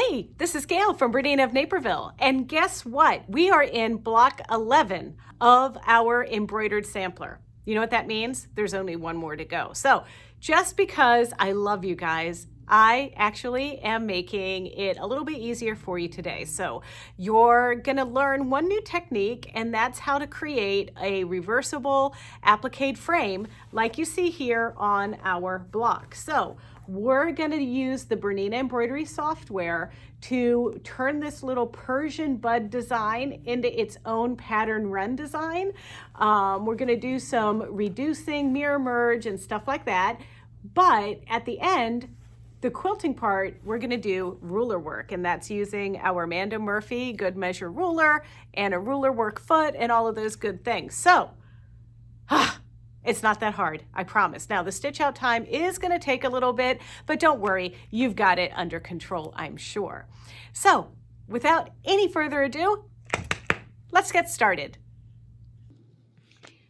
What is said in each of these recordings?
Hey, this is Gayle from BERNINA of Naperville, and guess what? We are in block 11 of our embroidered sampler. You know what that means? There's only one more to go. So just because I love you guys, I actually am making it a little bit easier for you today. So you're gonna learn one new technique, and that's how to create a reversible applique frame like you see here on our block. So we're going to use the BERNINA Embroidery Software to turn this little Persian bud design into its own pattern run design. We're going to do some reducing, mirror merge, and stuff like that. But at the end, the quilting part, we're going to do ruler work, and that's using our Amanda Murphy good measure ruler and a ruler work foot and all of those good things. So, it's not that hard, I promise. Now, the stitch out time is going to take a little bit, but don't worry, you've got it under control, I'm sure. So, without any further ado, let's get started.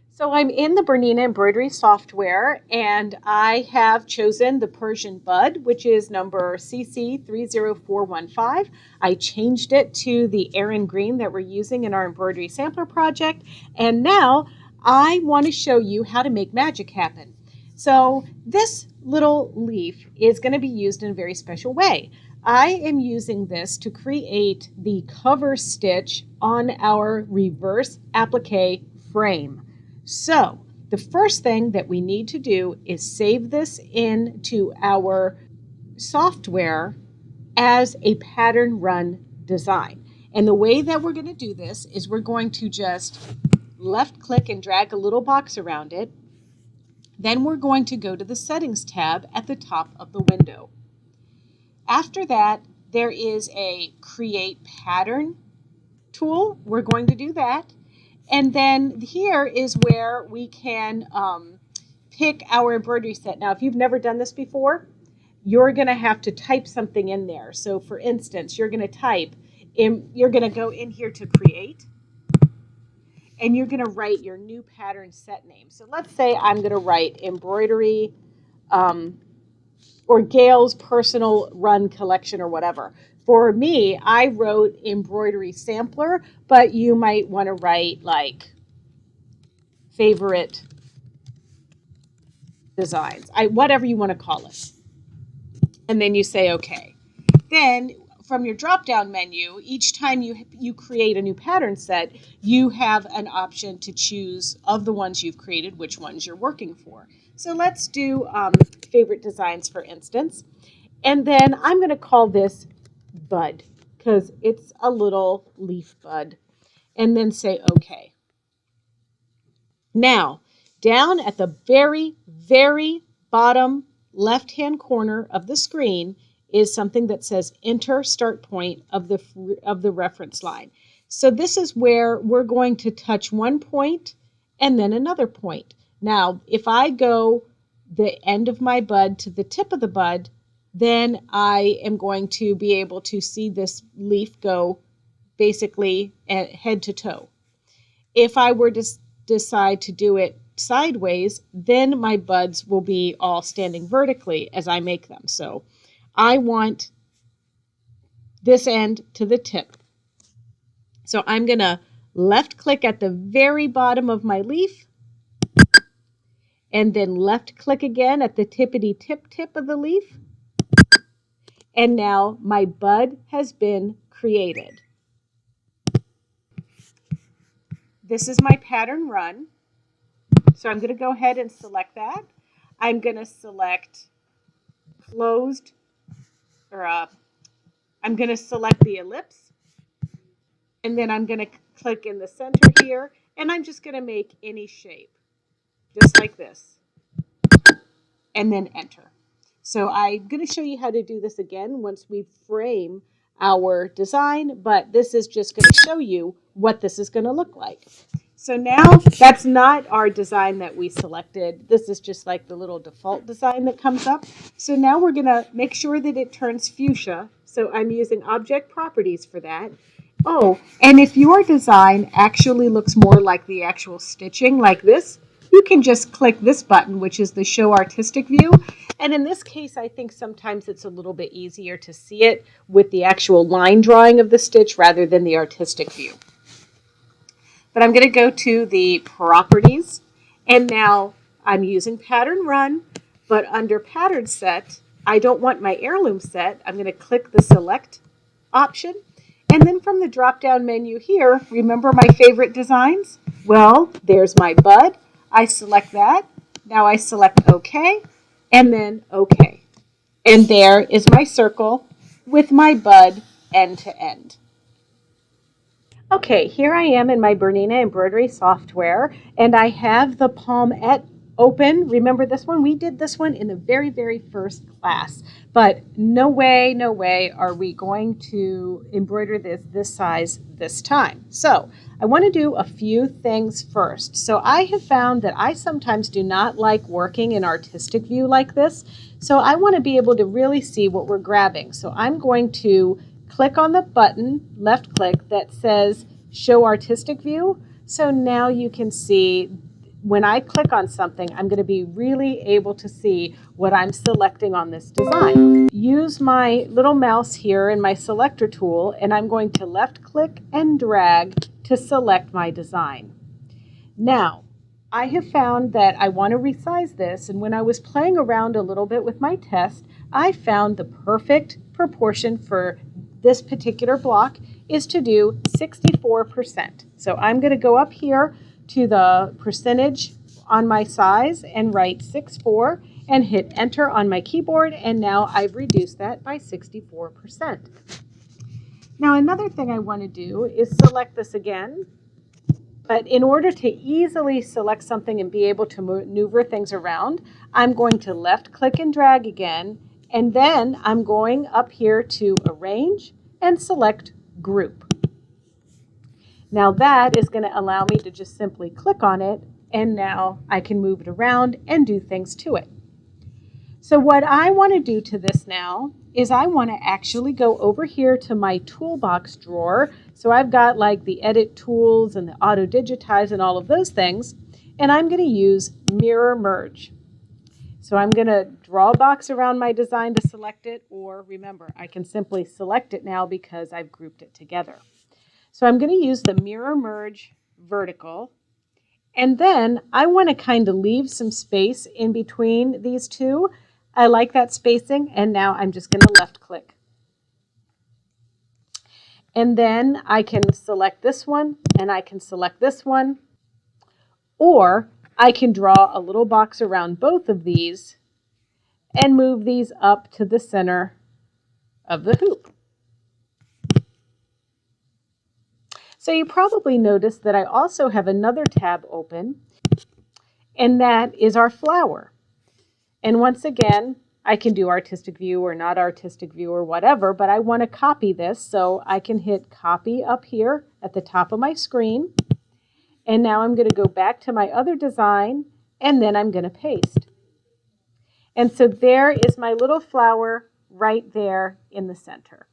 So I'm in the BERNINA Embroidery Software, and I have chosen the Persian Bud, which is number CC30415. I changed it to the Erin Green that we're using in our embroidery sampler project, and now I want to show you how to make magic happen. So this little leaf is going to be used in a very special way. I am using this to create the cover stitch on our reverse applique frame. So the first thing that we need to do is save this into our software as a pattern run design. And the way that we're going to do this is we're going to just left click and drag a little box around it. Then we're going to go to the settings tab at the top of the window. After that, there is a create pattern tool. We're going to do that. And then here is where we can pick our embroidery set. Now, if you've never done this before, you're going to have to type something in there. So for instance, you're going to go in here to create, and you're going to write your new pattern set name. So let's say I'm going to write embroidery or Gayle's personal run collection or whatever. For me, I wrote embroidery sampler, but you might want to write like favorite designs, whatever you want to call it. And then you say okay. Then from your drop-down menu, each time you create a new pattern set, you have an option to choose of the ones you've created, which ones you're working for. So let's do favorite designs, for instance. And then I'm going to call this bud because it's a little leaf bud. And then say okay. Now, down at the very, very bottom left-hand corner of the screen is something that says enter start point of the reference line. So this is where we're going to touch one point and then another point. Now, if I go the end of my bud to the tip of the bud, then I am going to be able to see this leaf go basically head to toe. If I were to decide to do it sideways, then my buds will be all standing vertically as I make them. So I want this end to the tip. So I'm going to left click at the very bottom of my leaf and then left click again at the tippity tip of the leaf. And now my bud has been created. This is my pattern run. So I'm going to go ahead and select that. I'm going to select closed, or I'm going to select the ellipse, and then I'm going to click in the center here, and I'm just going to make any shape, just like this, and then enter. So I'm going to show you how to do this again once we frame our design, but this is just going to show you what this is going to look like. So now that's not our design that we selected. This is just like the little default design that comes up. So now we're going to make sure that it turns fuchsia. So I'm using object properties for that. Oh, and if your design actually looks more like the actual stitching like this, you can just click this button, which is the show artistic view, And in this case, I think sometimes it's a little bit easier to see it with the actual line drawing of the stitch rather than the artistic view. But I'm going to go to the properties, and now I'm using pattern run, but under pattern set, I don't want my heirloom set. I'm going to click the select option, and then from the drop down menu here, remember my favorite designs? Well, there's my bud. I select that. Now I select OK, and then OK. And there is my circle with my bud end to end. Okay, here I am in my BERNINA Embroidery Software, and I have the palmette open. Remember this one? We did this one in the very, very first class, but no way are we going to embroider this size this time. So I want to do a few things first. So I have found that I sometimes do not like working in artistic view like this, so I want to be able to really see what we're grabbing. So I'm going to click on the button, left click, that says Show Artistic View. So now you can see when I click on something, I'm going to be really able to see what I'm selecting on this design. Use my little mouse here in my selector tool, and I'm going to left click and drag to select my design. Now, I have found that I want to resize this, and when I was playing around a little bit with my test, I found the perfect proportion for this particular block is to do 64%. So I'm going to go up here to the percentage on my size and write 64 and hit enter on my keyboard, and now I've reduced that by 64%. Now another thing I want to do is select this again, but in order to easily select something and be able to maneuver things around, I'm going to left click and drag again, and then I'm going up here to Arrange and select Group. Now that is going to allow me to just simply click on it, and now I can move it around and do things to it. So what I want to do to this now is I want to actually go over here to my toolbox drawer. So I've got like the edit tools and the auto digitize and all of those things, and I'm going to use mirror merge. So I'm going to draw a box around my design to select it, or remember, I can simply select it now because I've grouped it together. So I'm going to use the mirror merge vertical, and then I want to kind of leave some space in between these two. I like that spacing, and now I'm just going to left click. And then I can select this one, and I can select this one, or I can draw a little box around both of these and move these up to the center of the hoop. So you probably noticed that I also have another tab open, and that is our flower. And once again, I can do artistic view or not artistic view or whatever, but I want to copy this, so I can hit copy up here at the top of my screen. And now I'm going to go back to my other design, and then I'm going to paste. And so there is my little flower right there in the center.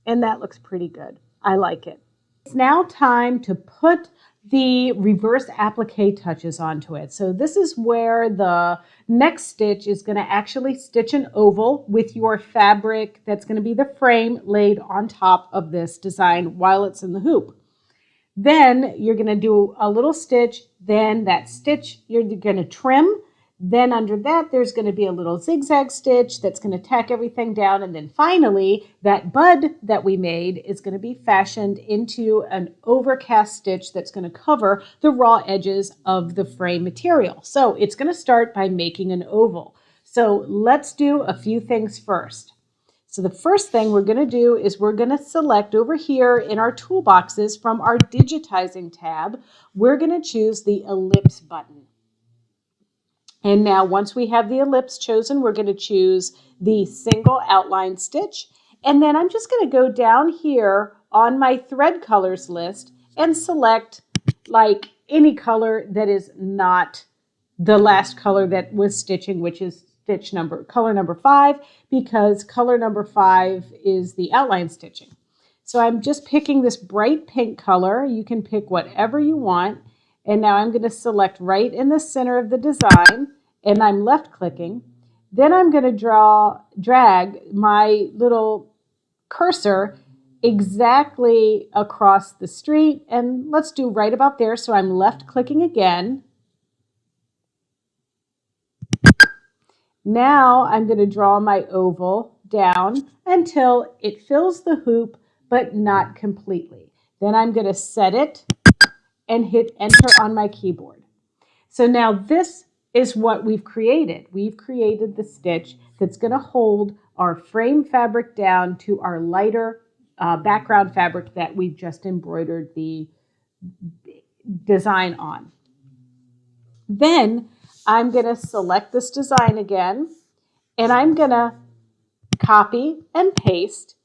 And that looks pretty good. I like it. It's now time to put the reverse applique touches onto it. So this is where the next stitch is going to actually stitch an oval with your fabric that's going to be the frame laid on top of this design while it's in the hoop. Then you're going to do a little stitch, then that stitch you're going to trim. Then under that, there's going to be a little zigzag stitch that's going to tack everything down. And then finally, that bud that we made is going to be fashioned into an overcast stitch that's going to cover the raw edges of the frame material. So it's going to start by making an oval. So let's do a few things first. So the first thing we're going to do is we're going to select over here in our toolboxes from our digitizing tab, we're going to choose the ellipse button. And now once we have the ellipse chosen, we're going to choose the single outline stitch. And then I'm just going to go down here on my thread colors list and select like any color that is not the last color that was stitching, which is color number 5, because color number 5 is the outline stitching. So I'm just picking this bright pink color. You can pick whatever you want. And now I'm going to select right in the center of the design, and I'm left clicking. Then I'm going to drag my little cursor exactly across the street, and let's do right about there. So I'm left clicking again. Now I'm going to draw my oval down until it fills the hoop, but not completely. Then I'm going to set it and hit enter on my keyboard. So now this is what we've created. We've created the stitch that's going to hold our frame fabric down to our lighter background fabric that we've just embroidered the design on. Then I'm going to select this design again, and I'm going to copy and paste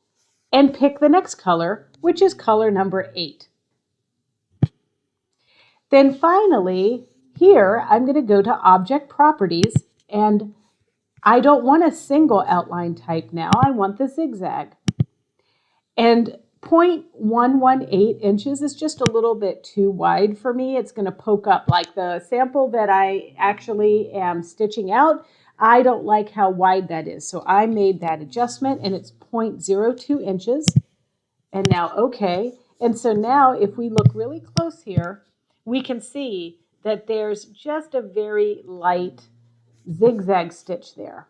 and pick the next color, which is color number 8. Then finally, here I'm going to go to Object Properties, and I don't want a single outline type now. I want the zigzag. And 0.118 inches is just a little bit too wide for me. It's going to poke up like the sample that I actually am stitching out. I don't like how wide that is. So I made that adjustment, and it's 0.02 inches. And now, okay. And so now if we look really close here, we can see that there's just a very light zigzag stitch there.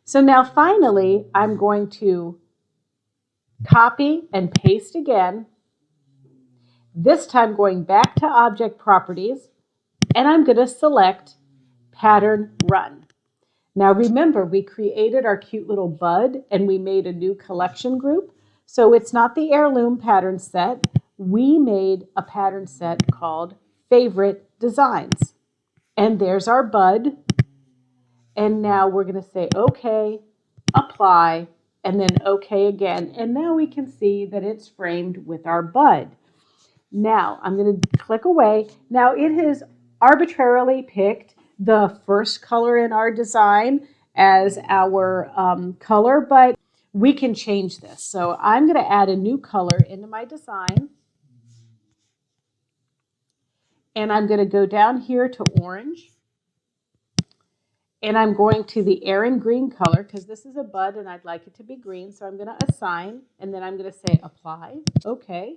So now finally, I'm going to copy and paste again, this time going back to Object Properties, and I'm going to select Pattern Run. Now remember, we created our cute little bud and we made a new collection group. So it's not the heirloom pattern set. We made a pattern set called Favorite Designs. And there's our bud. And now we're going to say OK, apply, and then OK again. And now we can see that it's framed with our bud. Now I'm going to click away. Now it has arbitrarily picked the first color in our design as our color, but we can change this. So I'm going to add a new color into my design. And I'm going to go down here to orange. And I'm going to the Erin green color because this is a bud and I'd like it to be green. So I'm going to assign, and then I'm going to say apply. Okay.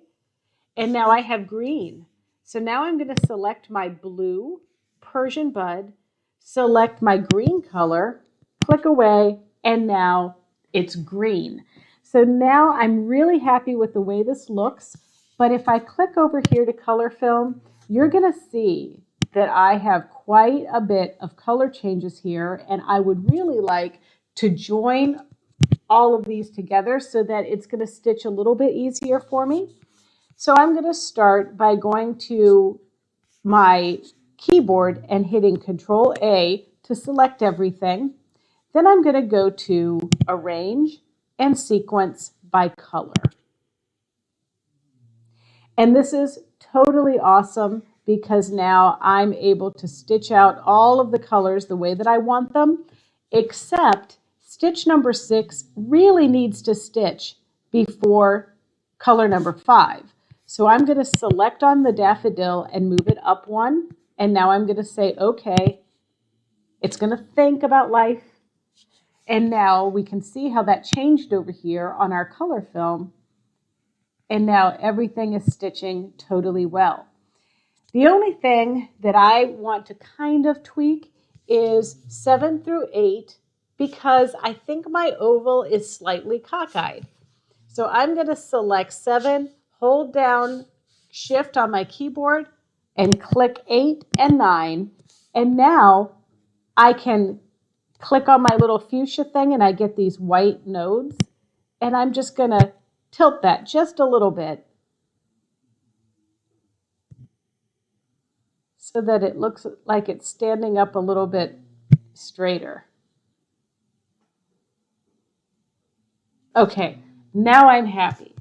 And now I have green. So now I'm going to select my blue Persian bud, select my green color, click away, and now it's green. So now I'm really happy with the way this looks. But if I click over here to color film, you're going to see that I have quite a bit of color changes here, and I would really like to join all of these together so that it's going to stitch a little bit easier for me. So I'm going to start by going to my keyboard and hitting Control A to select everything. Then I'm going to go to Arrange and Sequence by Color. And this is totally awesome because now I'm able to stitch out all of the colors the way that I want them, except stitch number 6 really needs to stitch before color number 5. So I'm going to select on the daffodil and move it up one. And now I'm going to say, okay, it's going to think about life. And now we can see how that changed over here on our color film. And now everything is stitching totally well. The only thing that I want to kind of tweak is 7 through 8 because I think my oval is slightly cockeyed. So I'm going to select 7, hold down Shift on my keyboard, and click 8 and 9. And now I can click on my little fuchsia thing and I get these white nodes. And I'm just going to tilt that just a little bit so that it looks like it's standing up a little bit straighter. Okay, now I'm happy.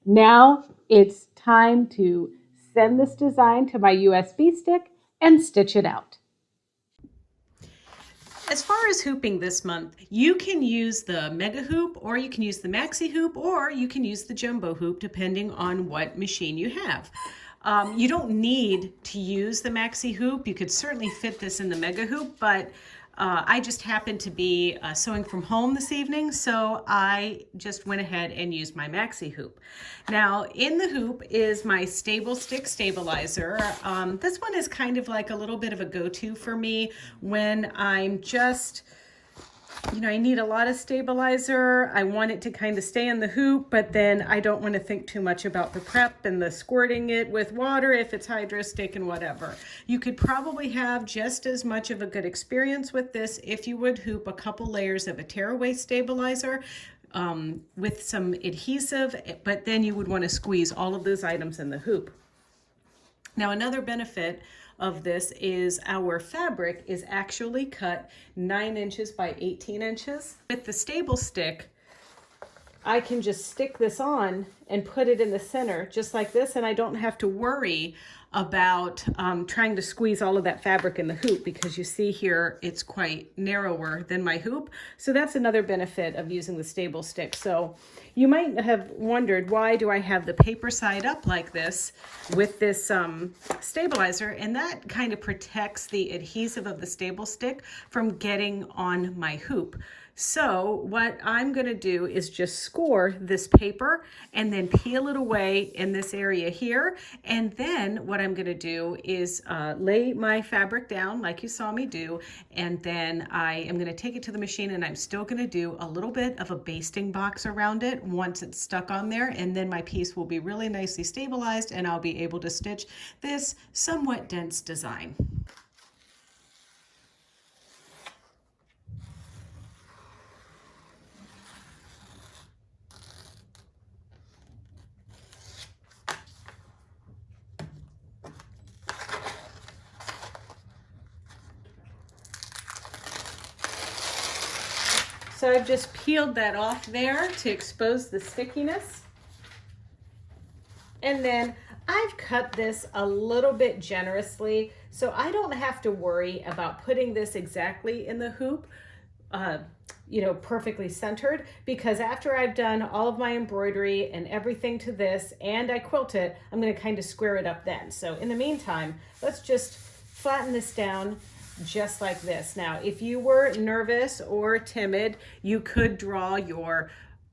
Now it's time to send this design to my USB stick and stitch it out. As far as hooping this month, you can use the Mega Hoop, or you can use the Maxi Hoop, or you can use the Jumbo Hoop, depending on what machine you have. You don't need to use the maxi hoop. You could certainly fit this in the mega hoop, but I just happened to be sewing from home this evening, so I just went ahead and used my maxi hoop. Now, in the hoop is my stable stick stabilizer. This one is kind of like a little bit of a go-to for me when I'm just, you know, I need a lot of stabilizer. I want it to kind of stay in the hoop, but then I don't want to think too much about the prep and the squirting it with water if it's hydrostick and whatever. You could probably have just as much of a good experience with this if you would hoop a couple layers of a tearaway stabilizer with some adhesive, but then you would want to squeeze all of those items in the hoop. Now, another benefit of this is our fabric is actually cut 9 inches by 18 inches. With the stable stick, I can just stick this on and put it in the center just like this, and I don't have to worry about trying to squeeze all of that fabric in the hoop, because you see here it's quite narrower than my hoop. So that's another benefit of using the stable stick. So you might have wondered, why do I have the paper side up like this with this stabilizer? And that kind of protects the adhesive of the stable stick from getting on my hoop. So what I'm going to do is just score this paper and then peel it away in this area here. And then what I'm going to do is lay my fabric down like you saw me do. And then I am going to take it to the machine, and I'm still going to do a little bit of a basting box around it once it's stuck on there. And then my piece will be really nicely stabilized, and I'll be able to stitch this somewhat dense design. So I've just peeled that off there to expose the stickiness. And then I've cut this a little bit generously, so I don't have to worry about putting this exactly in the hoop, you know, perfectly centered, because after I've done all of my embroidery and everything to this and I quilt it, I'm going to kind of square it up then. So in the meantime, let's just flatten this down just like this. Now, if you were nervous or timid, you could draw your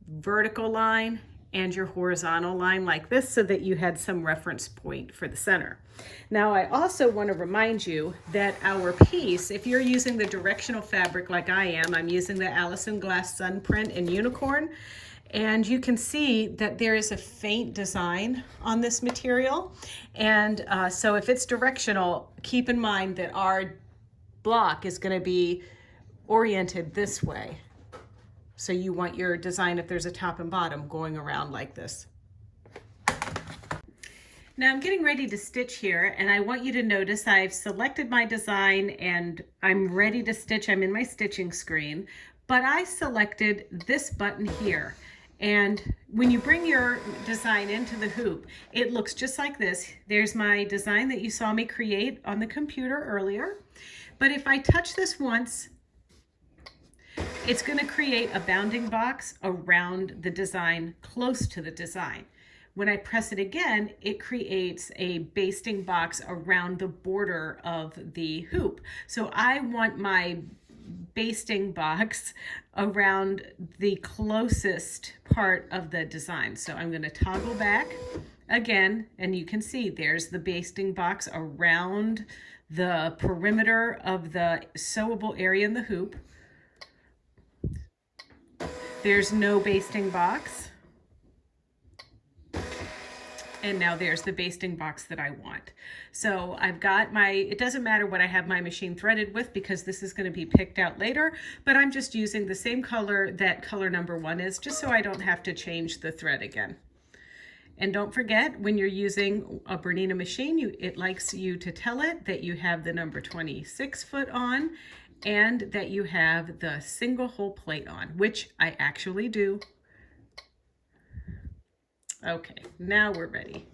vertical line and your horizontal line like this so that you had some reference point for the center. Now, I also want to remind you that our piece, if you're using the directional fabric like I am, I'm using the Allison Glass Sun Print in Unicorn, and you can see that there is a faint design on this material. And so if it's directional, keep in mind that our block is going to be oriented this way. So you want your design, if there's a top and bottom, going around like this. Now I'm getting ready to stitch here, and I want you to notice I've selected my design and I'm ready to stitch. I'm in my stitching screen, but I selected this button here. And when you bring your design into the hoop, it looks just like this. There's my design that you saw me create on the computer earlier. But if I touch this once, it's going to create a bounding box around the design, close to the design. When I press it again, it creates a basting box around the border of the hoop. So I want my basting box around the closest part of the design. So I'm going to toggle back again, and you can see there's the basting box around the perimeter of the sewable area in the hoop. There's no basting box. And now there's the basting box that I want. So I've got my, it doesn't matter what I have my machine threaded with, because this is going to be picked out later, but I'm just using the same color that color number 1 is, just so I don't have to change the thread again. And don't forget, when you're using a Bernina machine, it likes you to tell it that you have the number 26 foot on and that you have the single hole plate on, which I actually do. Okay, now we're ready.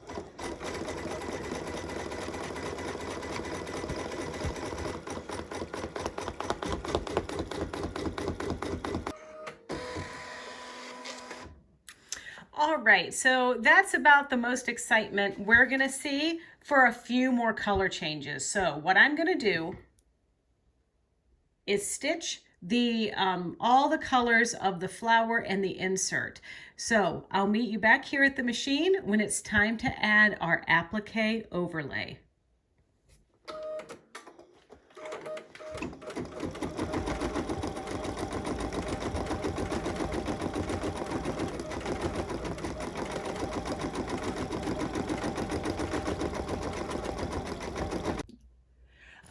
All right, so that's about the most excitement we're gonna see for a few more color changes. So what I'm gonna do is stitch the all the colors of the flower and the insert. So I'll meet you back here at the machine when it's time to add our applique overlay.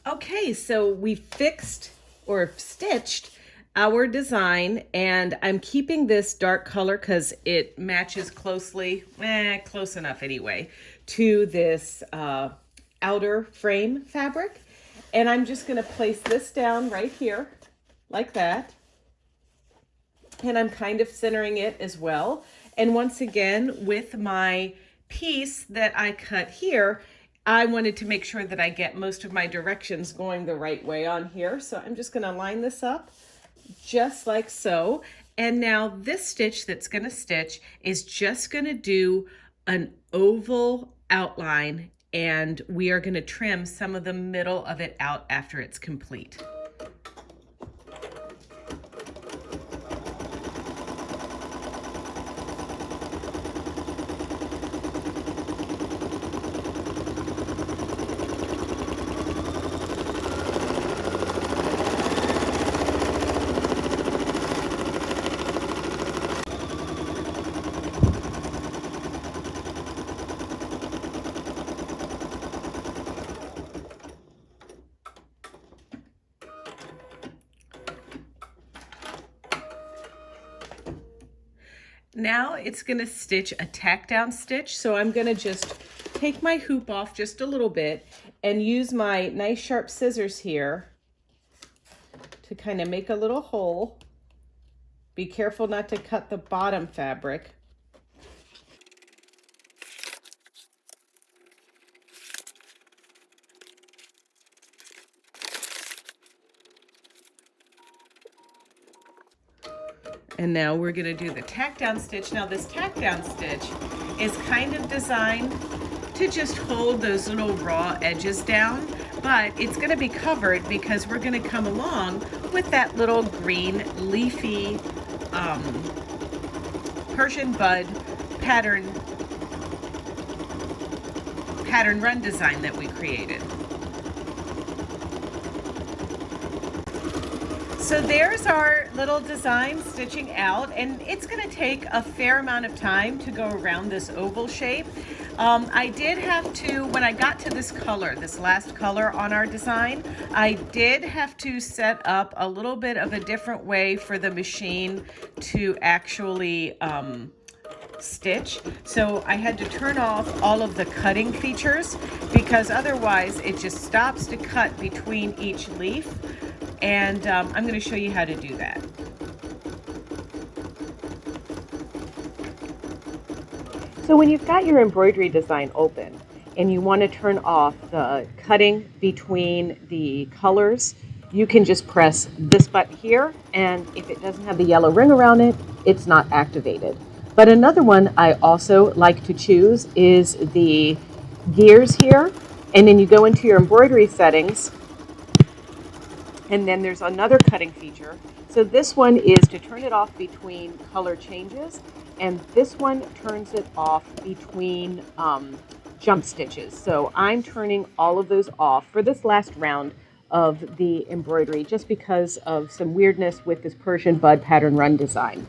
Okay, so we fixed or stitched our design, and I'm keeping this dark color because it matches closely, close enough anyway, to this outer frame fabric. And I'm just gonna place this down right here, like that. And I'm kind of centering it as well. And once again, with my piece that I cut here, I wanted to make sure that I get most of my directions going the right way on here. So I'm just gonna line this up just like so. And now this stitch that's gonna stitch is just gonna do an oval outline, and we are gonna trim some of the middle of it out after it's complete. Now it's gonna stitch a tack down stitch. So I'm gonna just take my hoop off just a little bit and use my nice sharp scissors here to kind of make a little hole. Be careful not to cut the bottom fabric. And now we're gonna do the tack down stitch. Now this tack down stitch is kind of designed to just hold those little raw edges down, but it's gonna be covered because we're gonna come along with that little green leafy Persian bud pattern run design that we created. So there's our little design stitching out, and it's going to take a fair amount of time to go around this oval shape. I did have to, when I got to this color, this last color on our design, I did have to set up a little bit of a different way for the machine to actually stitch. So I had to turn off all of the cutting features because otherwise it just stops to cut between each leaf. And I'm going to show you how to do that. So when you've got your embroidery design open and you want to turn off the cutting between the colors, you can just press this button here, and if it doesn't have the yellow ring around it, it's not activated. But another one I also like to choose is the gears here, and then you go into your embroidery settings, and then there's another cutting feature. So this one is to turn it off between color changes, and this one turns it off between jump stitches. So I'm turning all of those off for this last round of the embroidery just because of some weirdness with this Persian bud pattern run design.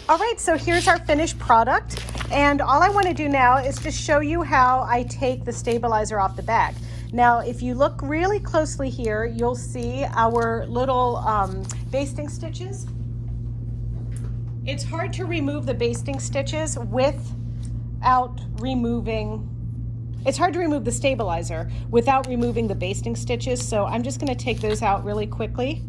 All right, so here's our finished product. And all I want to do now is just show you how I take the stabilizer off the back. Now, if you look really closely here, you'll see our little basting stitches. It's hard to remove the basting stitches without removing, it's hard to remove the stabilizer without removing the basting stitches. So I'm just going to take those out really quickly.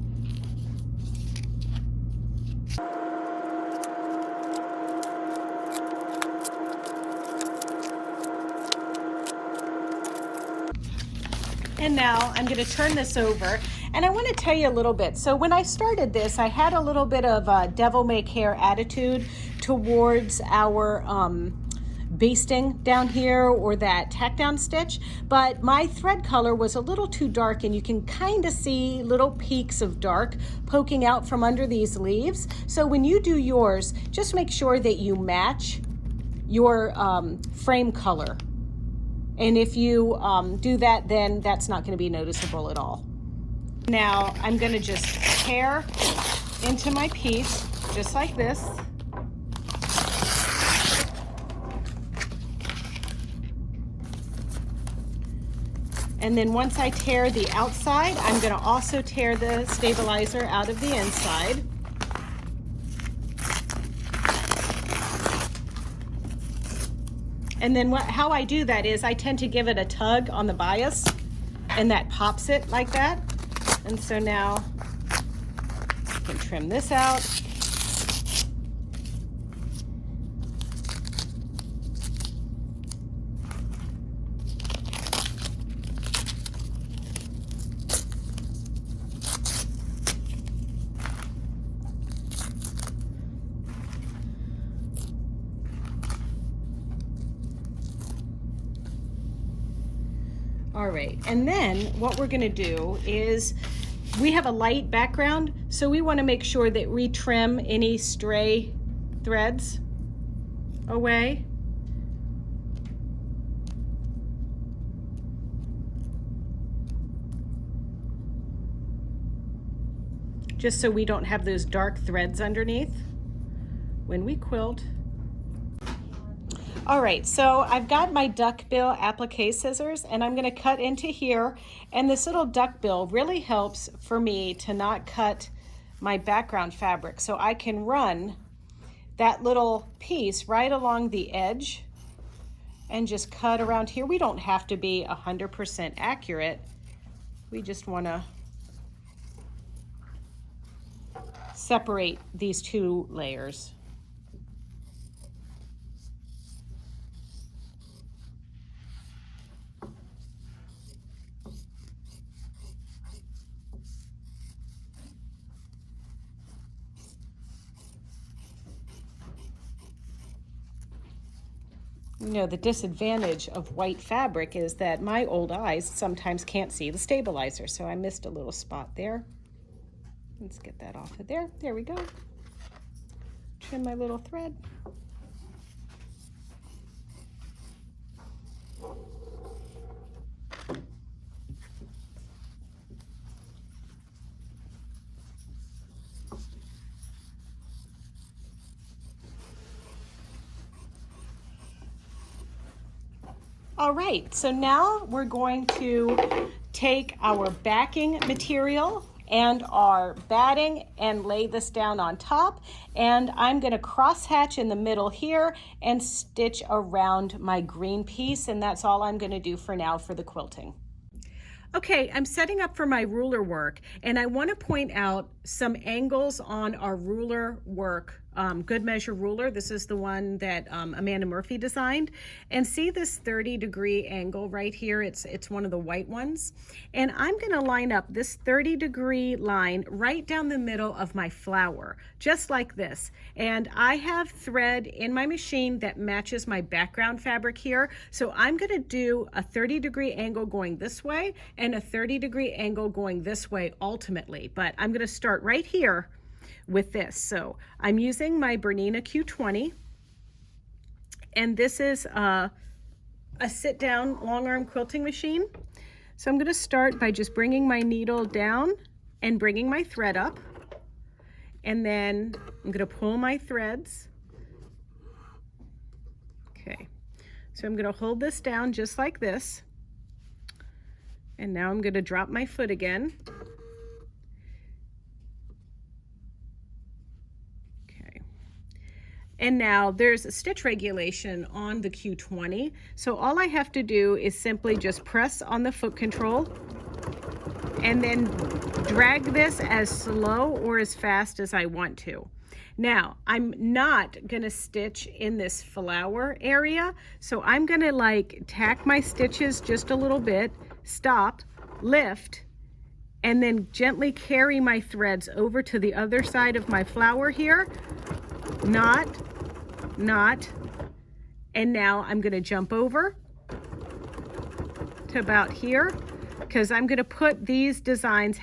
And now I'm going to turn this over, and I want to tell you a little bit. So when I started this, I had a little bit of a devil may care attitude towards our basting down here, or that tack down stitch, but my thread color was a little too dark, and you can kind of see little peaks of dark poking out from under these leaves. So when you do yours, just make sure that you match your frame color. And if you do that, then that's not going to be noticeable at all. Now I'm going to just tear into my piece just like this. And then once I tear the outside, I'm going to also tear the stabilizer out of the inside. And then how I do that is I tend to give it a tug on the bias, and that pops it like that. And so now I can trim this out. All right, and then what we're gonna do is, we have a light background, so we wanna make sure that we trim any stray threads away. Just so we don't have those dark threads underneath when we quilt. All right, so I've got my duckbill applique scissors, and I'm gonna cut into here, and this little duckbill really helps for me to not cut my background fabric. So I can run that little piece right along the edge and just cut around here. We don't have to be 100% accurate. We just wanna separate these two layers. You know, the disadvantage of white fabric is that my old eyes sometimes can't see the stabilizer, so I missed a little spot there. Let's get that off of there. There we go. Trim my little thread. All right, so now we're going to take our backing material and our batting and lay this down on top, and I'm going to cross hatch in the middle here and stitch around my green piece, and that's all I'm going to do for now for the quilting. Okay, I'm setting up for my ruler work, and I want to point out some angles on our ruler work, good measure ruler. This is the one that Amanda Murphy designed. And see this 30-degree angle right here? It's one of the white ones. And I'm going to line up this 30-degree line right down the middle of my flower, just like this. And I have thread in my machine that matches my background fabric here. So I'm going to do a 30-degree angle going this way and a 30-degree angle going this way ultimately. But I'm going to start right here with this. So I'm using my BERNINA Q20, and this is a sit-down long arm quilting machine. So I'm going to start by just bringing my needle down and bringing my thread up, and then I'm going to pull my threads. Okay, so I'm going to hold this down just like this, and now I'm going to drop my foot again. Okay, and now there's a stitch regulation on the Q20, so all I have to do is simply just press on the foot control and then drag this as slow or as fast as I want to. Now, I'm not gonna stitch in this flower area, so I'm gonna like tack my stitches just a little bit, stop, lift, and then gently carry my threads over to the other side of my flower here. Knot, and now I'm gonna jump over to about here, because I'm going to put these designs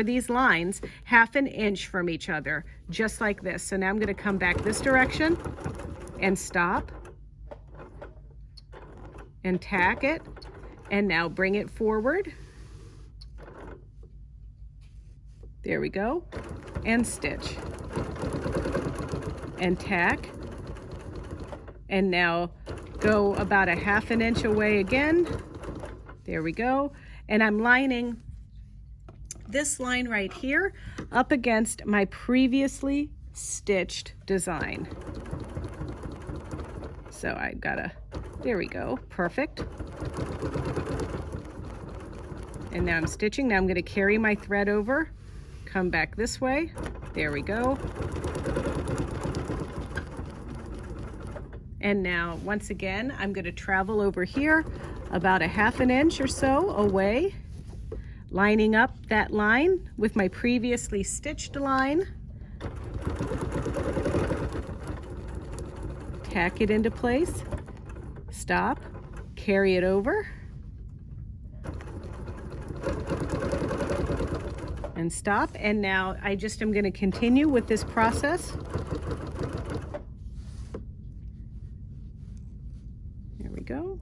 these lines half an inch from each other, just like this. So now I'm going to come back this direction and stop and tack it, and now bring it forward. There we go, and stitch and tack, and now go about a half an inch away again. There we go. And I'm lining this line right here up against my previously stitched design. So I've got there we go, perfect. And now I'm stitching. Now I'm going to carry my thread over, come back this way. There we go. And now, once again, I'm going to travel over here about a half an inch or so away, lining up that line with my previously stitched line. Tack it into place, stop, carry it over, and stop. And now I just am going to continue with this process. There we go.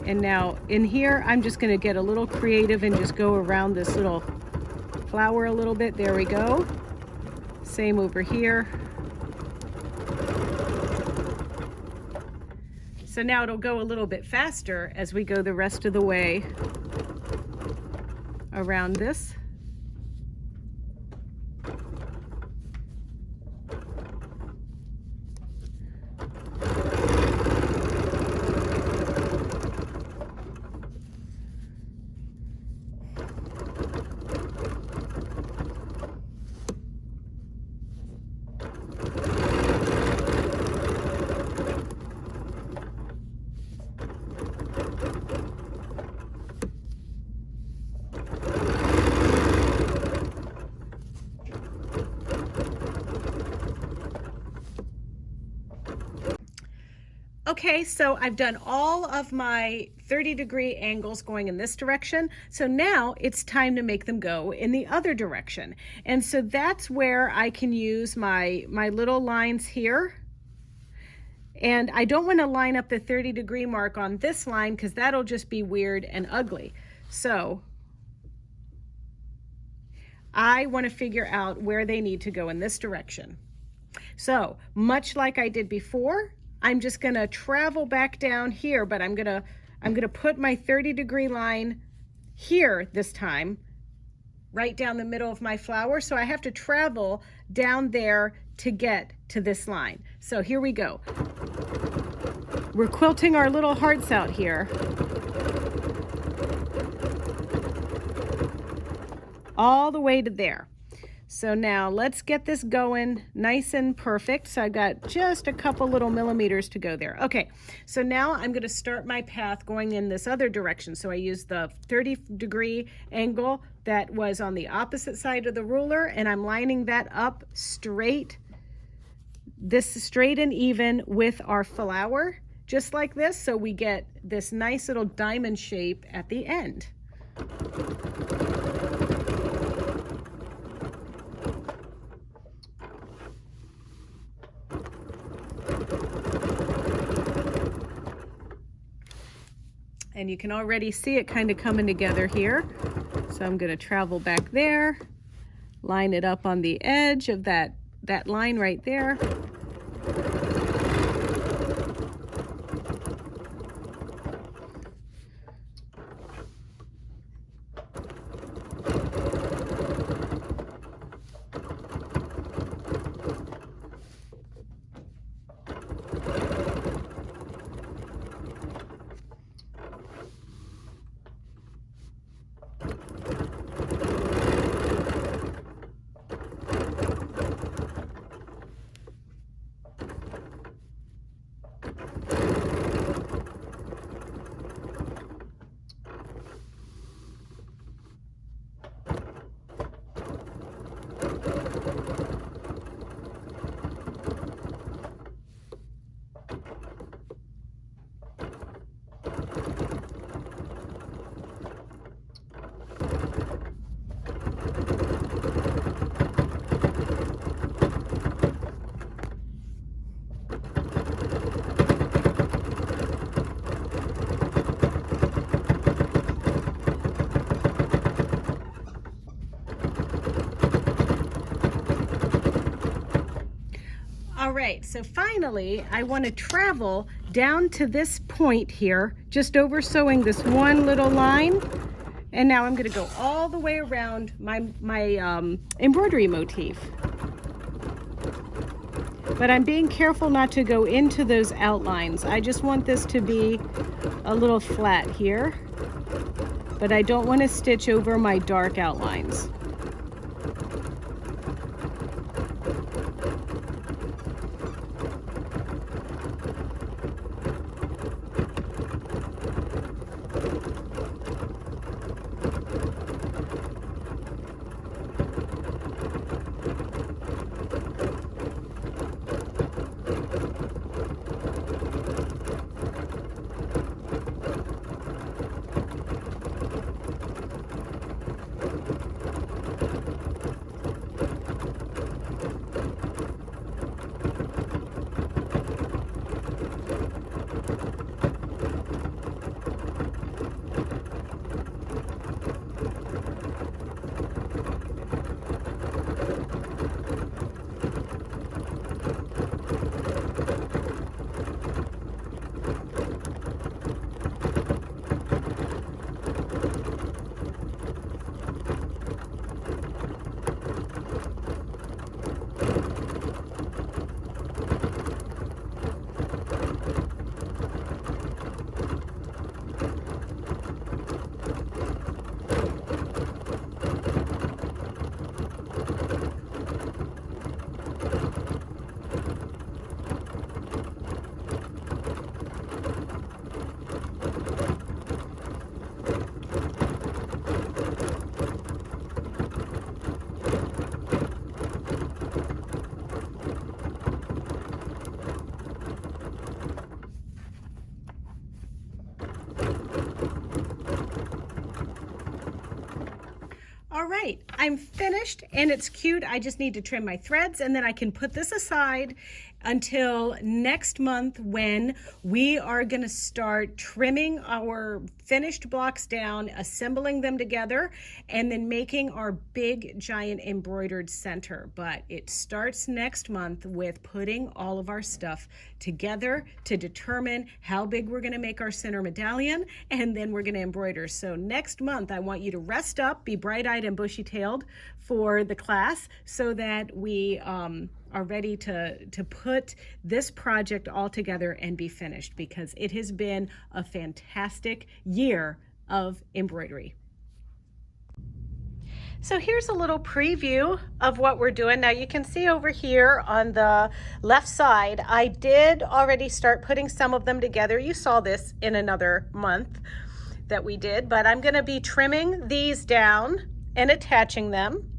And now in here, I'm just going to get a little creative and just go around this little flower a little bit. There we go. Same over here. So now it'll go a little bit faster as we go the rest of the way around this. Okay, so I've done all of my 30-degree angles going in this direction. So now it's time to make them go in the other direction. And so that's where I can use my little lines here. And I don't want to line up the 30-degree mark on this line because that'll just be weird and ugly. So I want to figure out where they need to go in this direction. So much like I did before, I'm just going to travel back down here, but I'm going to put my 30-degree line here this time, right down the middle of my flower. So I have to travel down there to get to this line. So here we go. We're quilting our little hearts out here. All the way to there. So now let's get this going nice and perfect. So I've got just a couple little millimeters to go there. Okay, so now I'm going to start my path going in this other direction. So I used the 30-degree angle that was on the opposite side of the ruler, and I'm lining that up straight, straight and even with our flower, just like this. So we get this nice little diamond shape at the end. And you can already see it kind of coming together here. So I'm going to travel back there, line it up on the edge of that line right there. All right, so finally, I want to travel down to this point here, just over sewing this one little line. And now I'm going to go all the way around my embroidery motif. But I'm being careful not to go into those outlines. I just want this to be a little flat here, but I don't want to stitch over my dark outlines. All right, I'm finished and it's cute. I just need to trim my threads and then I can put this aside until next month when we are gonna start trimming our finished blocks down, assembling them together, and then making our big giant embroidered center. But it starts next month with putting all of our stuff together to determine how big we're gonna make our center medallion, and then we're gonna embroider. So next month, I want you to rest up, be bright-eyed and bushy-tailed for the class so that we are ready to put this project all together and be finished, because it has been a fantastic year of embroidery. So here's a little preview of what we're doing. Now you can see over here on the left side, I did already start putting some of them together. You saw this in another month that we did, but I'm gonna be trimming these down and attaching them.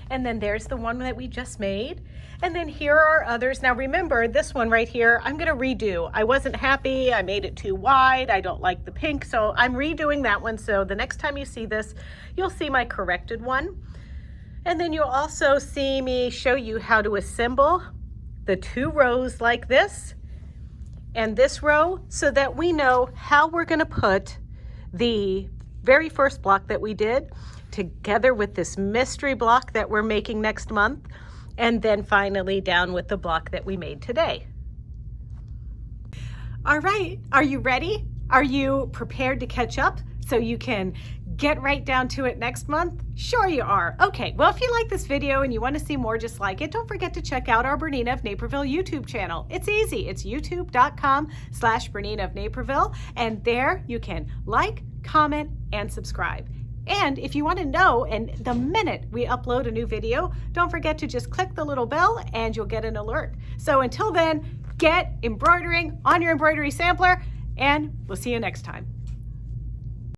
And then there's the one that we just made. And then here are others. Now remember, this one right here, I'm gonna redo. I wasn't happy, I made it too wide, I don't like the pink, so I'm redoing that one. So the next time you see this, you'll see my corrected one. And then you'll also see me show you how to assemble the two rows like this and this row, so that we know how we're gonna put the very first block that we did together with this mystery block that we're making next month, and then finally down with the block that we made today. All right, are you ready? Are you prepared to catch up so you can get right down to it next month? Sure you are. Okay, well, if you like this video and you want to see more just like it, don't forget to check out our Bernina of Naperville YouTube channel. It's easy. It's youtube.com/Bernina of Naperville, and there you can like, comment, and subscribe. And if you want to know, and the minute we upload a new video, don't forget to just click the little bell and you'll get an alert. So until then, get embroidering on your embroidery sampler, and we'll see you next time.